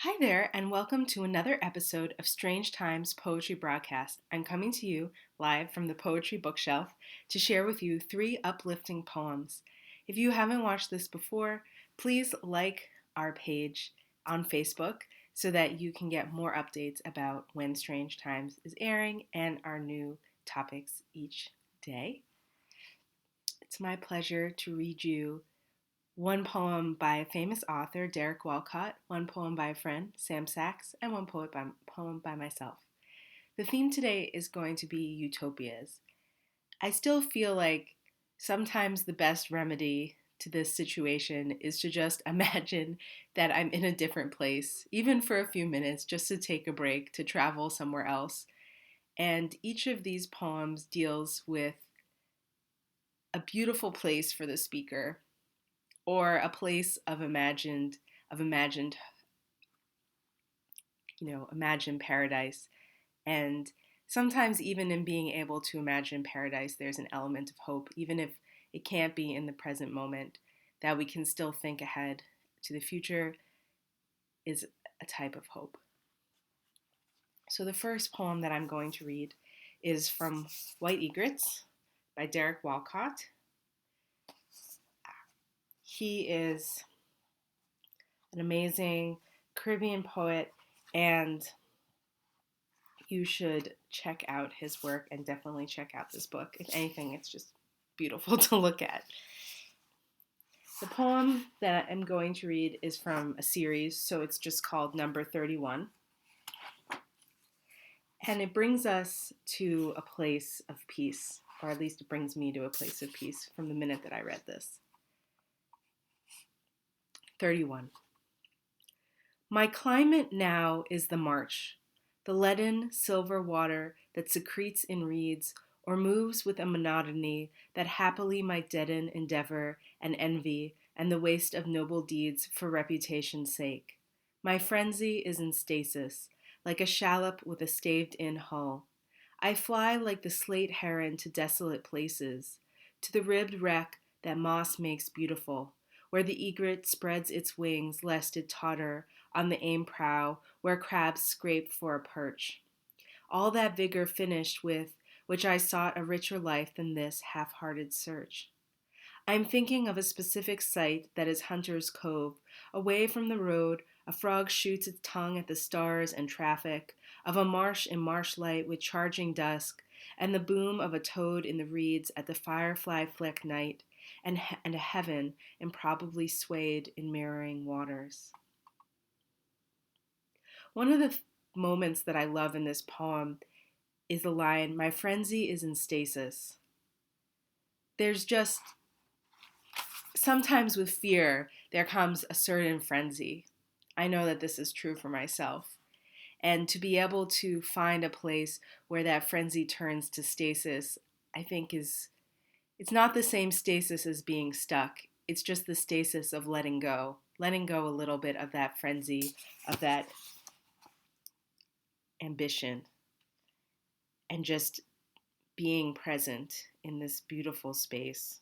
Hi there, and welcome to another episode of Strange Times Poetry Broadcast. I'm coming to you live from the Poetry Bookshelf to share with you three uplifting poems. If you haven't watched this before, please like our page on Facebook so that you can get more updates about when Strange Times is airing and our new topics each day. It's my pleasure to read you one poem by a famous author, Derek Walcott, one poem by a friend, Sam Sachs, and one poem by myself. The theme today is going to be utopias. I still feel like sometimes the best remedy to this situation is to just imagine that I'm in a different place, even for a few minutes, just to take a break, to travel somewhere else. And each of these poems deals with a beautiful place for the speaker or a place of imagined paradise. And sometimes even in being able to imagine paradise, there's an element of hope, even if it can't be in the present moment, that we can still think ahead to the future is a type of hope. So the first poem that I'm going to read is from White Egrets by Derek Walcott. He is an amazing Caribbean poet, and you should check out his work and definitely check out this book. If anything, it's just beautiful to look at. The poem that I'm going to read is from a series, so it's just called Number 31. And it brings us to a place of peace, or at least it brings me to a place of peace from the minute that I read this. 31. My climate now is the march, the leaden silver water that secretes in reeds or moves with a monotony that happily might deaden endeavor and envy and the waste of noble deeds for reputation's sake. My frenzy is in stasis, like a shallop with a staved-in hull. I fly like the slate heron to desolate places, to the ribbed wreck that moss makes beautiful, where the egret spreads its wings lest it totter on the aim prow, where crabs scrape for a perch. All that vigor finished with which I sought a richer life than this half-hearted search. I am thinking of a specific site that is Hunter's Cove. Away from the road, a frog shoots its tongue at the stars and traffic, of a marsh in marshlight with charging dusk, and the boom of a toad in the reeds at the firefly-flecked night, and a heaven improbably swayed in mirroring waters. One of the moments that I love in this poem is the line, "My frenzy is in stasis." There's just, sometimes with fear, there comes a certain frenzy. I know that this is true for myself. And to be able to find a place where that frenzy turns to stasis, I think it's not the same stasis as being stuck. It's just the stasis of letting go a little bit of that frenzy, of that ambition, and just being present in this beautiful space.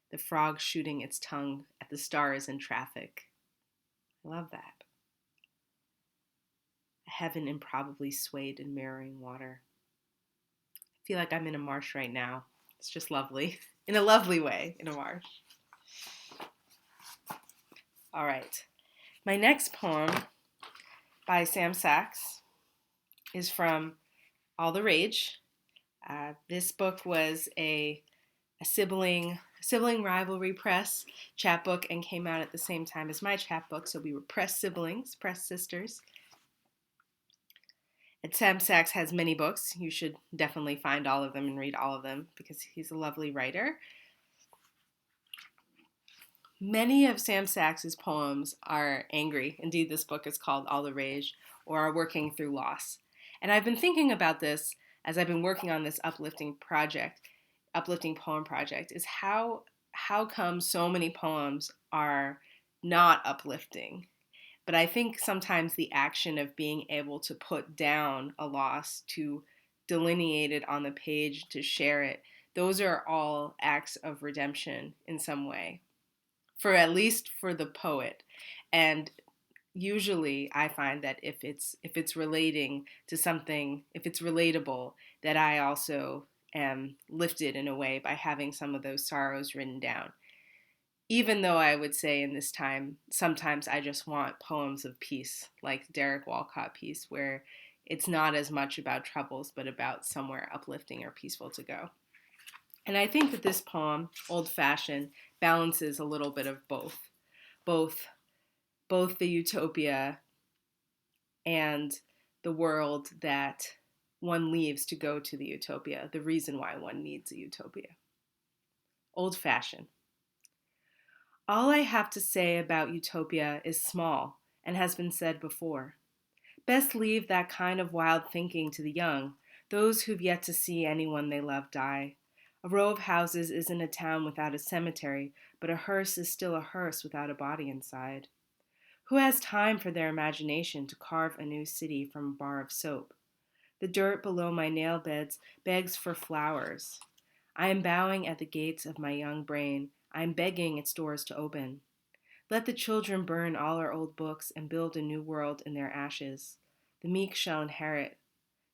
The frog shooting its tongue at the stars in traffic. I love that. A heaven improbably swayed in mirroring water. I feel like I'm in a marsh right now. It's just lovely. In a lovely way, in a marsh. All right. My next poem by Sam Sachs is from All the Rage. This book was a Sibling Rivalry Press chapbook and came out at the same time as my chapbook, so we were press siblings, press sisters. And Sam Sachs has many books. You should definitely find all of them and read all of them because he's a lovely writer. Many of Sam Sachs's poems are angry. Indeed, this book is called All the Rage, or are working through loss. And I've been thinking about this as I've been working on this uplifting poem project, is how come so many poems are not uplifting? But I think sometimes the action of being able to put down a loss, to delineate it on the page, to share it, those are all acts of redemption in some way, for at least for the poet. And usually I find that if it's relating to something, if it's relatable, that I also am lifted in a way by having some of those sorrows written down. Even though I would say in this time, sometimes I just want poems of peace, like Derek Walcott piece, where it's not as much about troubles, but about somewhere uplifting or peaceful to go. And I think that this poem, Old Fashioned, balances a little bit of both, both the utopia and the world that one leaves to go to the utopia, the reason why one needs a utopia. Old Fashioned. All I have to say about utopia is small and has been said before. Best leave that kind of wild thinking to the young, those who've yet to see anyone they love die. A row of houses isn't a town without a cemetery, but a hearse is still a hearse without a body inside. Who has time for their imagination to carve a new city from a bar of soap? The dirt below my nail beds begs for flowers. I am bowing at the gates of my young brain. I am begging its doors to open. Let the children burn all our old books and build a new world in their ashes. The meek shall inherit,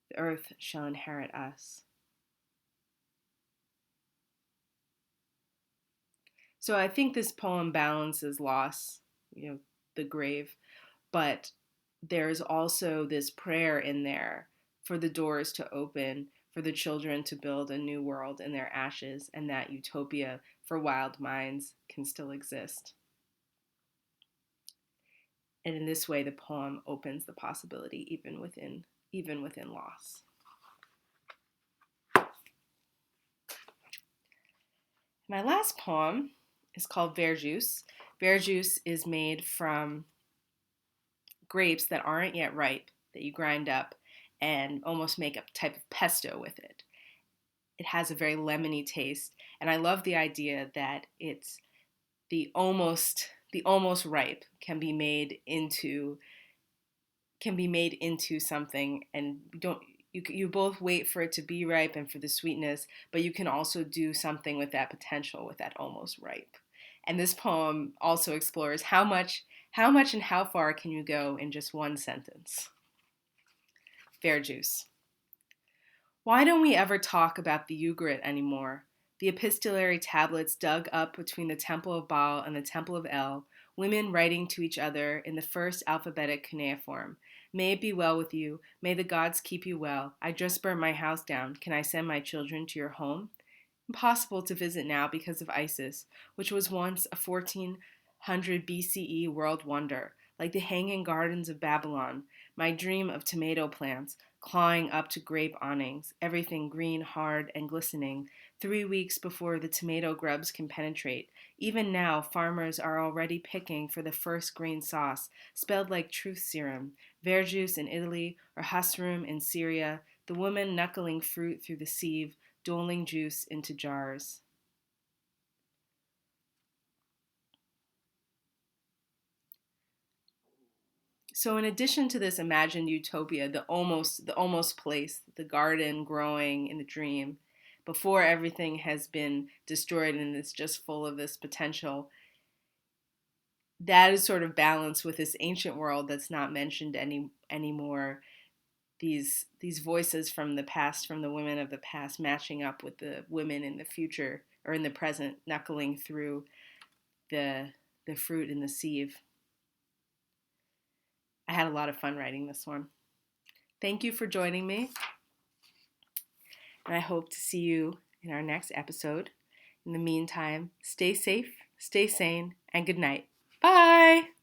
the earth shall inherit us. So I think this poem balances loss, the grave, but there's also this prayer in there for the doors to open, for the children to build a new world in their ashes, and that utopia for wild minds can still exist. And in this way, the poem opens the possibility even within loss. My last poem is called Ver-Jus. Ver-Jus is made from grapes that aren't yet ripe, that you grind up and almost make a type of pesto with it. It has a very lemony taste, and I love the idea that it's the almost ripe can be made into something, and you both wait for it to be ripe and for the sweetness, but you can also do something with that potential, with that almost ripe. And this poem also explores how much and how far can you go in just one sentence. Ver-Jus. Why don't we ever talk about the Egret anymore? The epistolary tablets dug up between the Temple of Baal and the Temple of El, women writing to each other in the first alphabetic cuneiform. May it be well with you. May the gods keep you well. I just burnt my house down. Can I send my children to your home? Impossible to visit now because of Isis, which was once a 1400 BCE world wonder, like the hanging gardens of Babylon, my dream of tomato plants, clawing up to grape awnings, everything green, hard, and glistening, 3 weeks before the tomato grubs can penetrate. Even now, farmers are already picking for the first green sauce, spelled like truth serum, Ver-Jus in Italy or Hasrum in Syria, the woman knuckling fruit through the sieve, doling juice into jars. So in addition to this imagined utopia, the almost place, the garden growing in the dream, before everything has been destroyed and it's just full of this potential, that is sort of balanced with this ancient world that's not mentioned anymore. These voices from the past, from the women of the past, matching up with the women in the future or in the present, knuckling through the fruit in the sieve. I had a lot of fun writing this one. Thank you for joining me, and I hope to see you in our next episode. In the meantime, stay safe, stay sane, and good night. Bye!